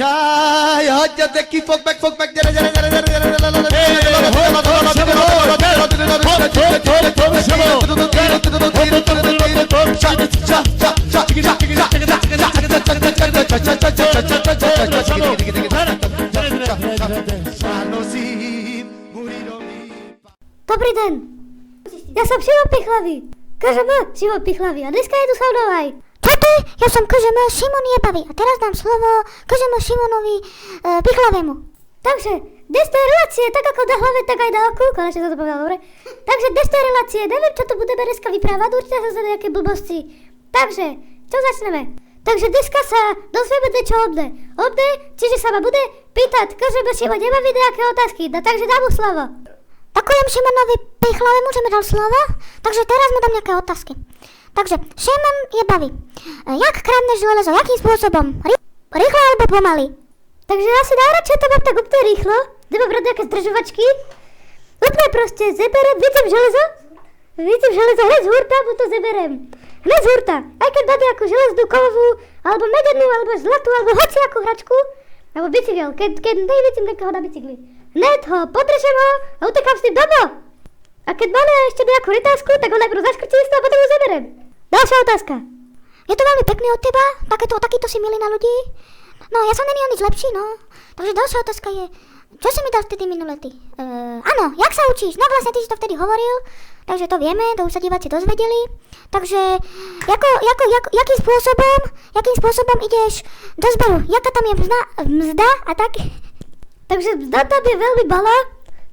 Jaj, hagyjad de ki, fogd meg, gyere! Dobrý den, ja som Šimon Pichlavý, KŽM Šimon Pichlavý a dneska je tu so mnou aj. Čaute, ja som KŽM Šimon Jebavý a teraz dám slovo KŽM Šimonovi Pichlavému. Takže, dnes to je relácie, tak ako na hlave, tak aj na oku, konečne som to povedal dobre. Takže dnes to je relácie, neviem čo tu budeme dneska vyprávať, určite sa za nejaké blbosti. Takže, čo začneme? Takže dneska sa dozvieme niečo o mne, čiže sa ma bude pýtať KŽM Šimon Jebavý nejaké otázky, no takže dám mu slovo. Ďakujem Šimonovi Pichlavemu, že mi dal slovo, takže teraz mu dám nejaké otázky. Takže, Šimon Jebavý, jak kradneš železo, jakým spôsobom? Rýchlo alebo pomaly? Takže ja si najradšej to mám tak úplne rýchlo, nemám rád nejaké zdržovačky. Úplne proste zeberem, vidím železo, hneď z hurta mu to zeberem. Hneď z hurta, aj keď mám nejakú železnú kovovú, alebo medenú, alebo zlatú, alebo hociakú hračku, alebo bicykel, keď nevidím niekoho na bicykli. Hneď ho, podržem ho a utekám s tým domov. A keď máme ešte nejakú rytázku, tak ho najprv zaškrtím a potom ho zeberem. Ďalšia otázka. Je to veľmi pekné od teba, takýto si milý na ľudí. No, ja som není o nič lepší, no. Takže ďalšia otázka je, čo si mi dal vtedy minulé ty? Áno, jak sa učíš? No vlastne ty si to vtedy hovoril, takže to vieme, to už sa diváci dozvedeli. Takže, jakým spôsobom ideš do zboru? Jaká tam je mzda a tak? Takže mzda tam je veľmi malá.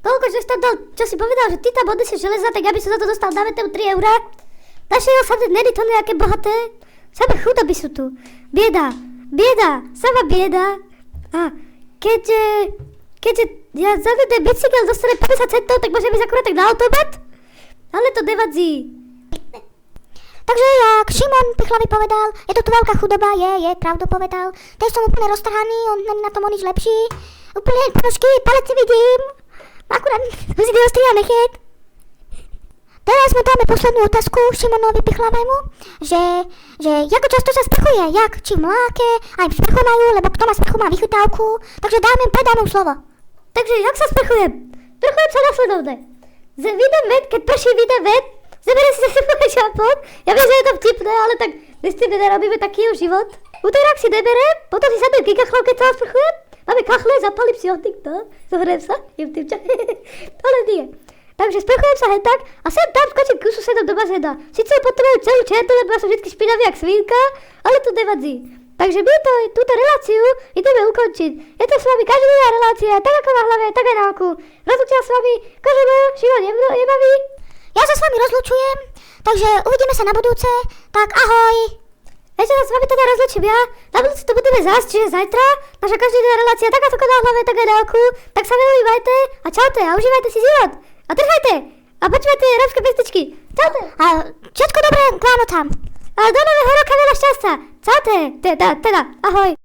Toľko, že si tam dal, čo si povedal, že ty tam odnesieš železa, tak ja by som za to dostal, dáme tam 3 eurá. Naše osady není to nejaké bohaté. Samé chudoby sú tu. Bieda, sama bieda. A keďže ja za ten bicykel dostanem 50 centov, tak môžem ísť akurát tak na automat. Ale to nevadí. Takže jak Šimon Pichlavý povedal, je to tu veľká chudoba, je, pravdu povedal. Teď som úplne roztrhaný, on není na tom o nič lepší. Úplne ponožky, paleci vidím. Akurát si neostriha nechyt. Teraz mu dáme poslednú otázku Šimonovi Pichlavemu, že ako často sa sprchuje, či v mláke, aj v sprchu majú, lebo kto má sprchu má vychytávku, takže predám mu slovo. Takže jak sa sprchujem? Sprchujem sa nasledovne. Vyjdem ven, keď prší vyjdem ven, zeberiem si zase svoj šampón, ja viem, že je to vtipné, ale tak my s tým nerobíme taký život. Utorák si neberiem, potom si sadnem kikachlom, keď sa sprchujem, máme kachle, zapalím si ohník, no, zohriem sa, jem tým čaj, ale nie. Takže sprchujem sa hej tak a sem tam skočím ku susedom do bazéna. Sice potrebujem celú čertu, lebo ja som vždy špinavý jak svínka, ale to nevadí. Takže my túto reláciu ideme ukončiť. Je to s vami každodenná relácia, tak ako na hlave, tak aj na oku. Rozlučia s vami KŽM Šimon Jebavý. Ja sa s vami rozlučujem, takže uvidíme sa na budúce, tak ahoj. Ešte sa s vami teda rozlučím ja, na budúce to budeme zás, čiže zajtra. Naša každodenná relácia, tak ako na hlave, tak aj na oku. Tak sa veľmi majte a čaute a užívajte si život. A držajte! A počúvajte rómske pestičky! Čaute! A všetko dobré k Vánocám! A do nového roka veľa šťastia! Čaute! Teda, ahoj!